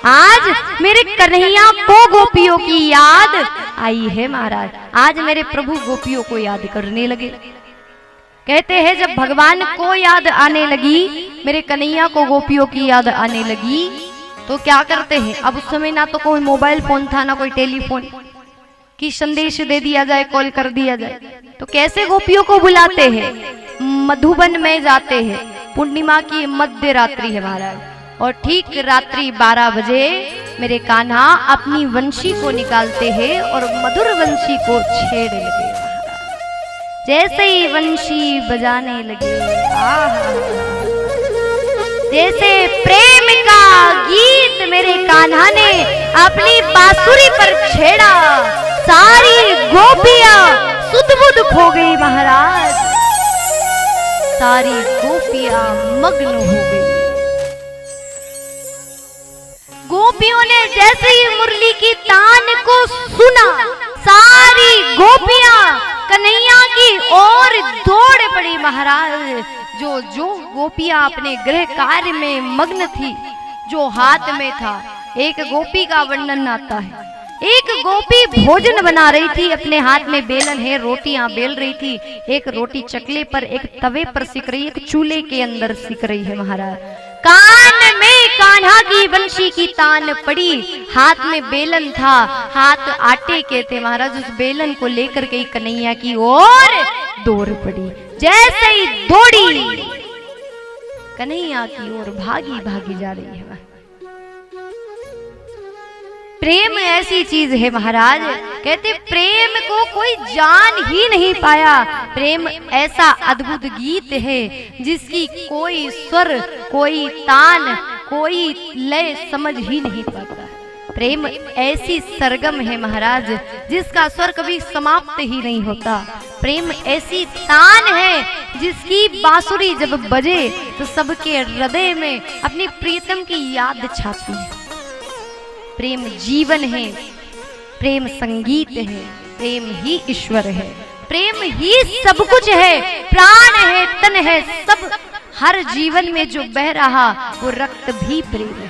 आज मेरे कन्हैया को गोपियों की याद आई है महाराज। आज मेरे प्रभु गोपियों को याद करने लगे। कहते हैं जब भगवान को याद आने लगी, मेरे कन्हैया को गोपियों की याद आने लगी, तो क्या करते हैं। अब उस समय ना तो कोई मोबाइल फोन था, ना कोई टेलीफोन कि संदेश दे दिया जाए, कॉल कर दिया जाए। तो कैसे गोपियों को बुलाते हैं, मधुबन में जाते हैं। पूर्णिमा की मध्य रात्रि है महाराज, और ठीक रात्रि 12 बजे मेरे कान्हा अपनी वंशी को निकालते हैं और मधुर वंशी को छेड़ लगे। जैसे ही वंशी बजाने लगे, जैसे प्रेम का गीत मेरे कान्हा ने अपनी बांसुरी पर छेड़ा, सारी गोपियां सुध-बुध खो गई महाराज। सारी गोपियां मग्न हो गई। गोपियों ने जैसे ही मुरली की तान को सुना, सारी गोपियां कन्हैया की ओर दौड़ पड़ी महाराज। जो गोपियां अपने गृह कार्य में मग्न थी, जो हाथ में था, एक गोपी का वर्णन आता है। एक गोपी भोजन बना रही थी, अपने हाथ में बेलन है, रोटियां बेल रही थी। एक रोटी चकले पर, एक तवे पर सिक रही, एक चूल्हे के अंदर सिक रही है महाराज। कान में कान्हा की बंशी की तान पड़ी, हाथ में बेलन था, हाथ आटे के थे महाराज। उस बेलन को लेकर के कन्हैया की ओर दौड़ पड़ी। जैसे ही दौड़ी, कन्हैया की ओर भागी भागी जा रही है। प्रेम ऐसी चीज है महाराज, कहते प्रेम को कोई जान ही नहीं पाया। प्रेम ऐसा अद्भुत गीत है जिसकी कोई स्वर, कोई तान, कोई लय समझ ही नहीं पाता। प्रेम ऐसी सरगम है महाराज जिसका स्वर कभी समाप्त ही नहीं होता। प्रेम ऐसी तान है जिसकी बांसुरी जब बजे तो सबके हृदय में अपनी प्रीतम की याद छाती है। प्रेम जीवन है, प्रेम संगीत है, प्रेम ही ईश्वर है, प्रेम ही सब कुछ है, प्राण है, तन है, सब। हर जीवन में जो बह रहा वो रक्त भी प्रेम है।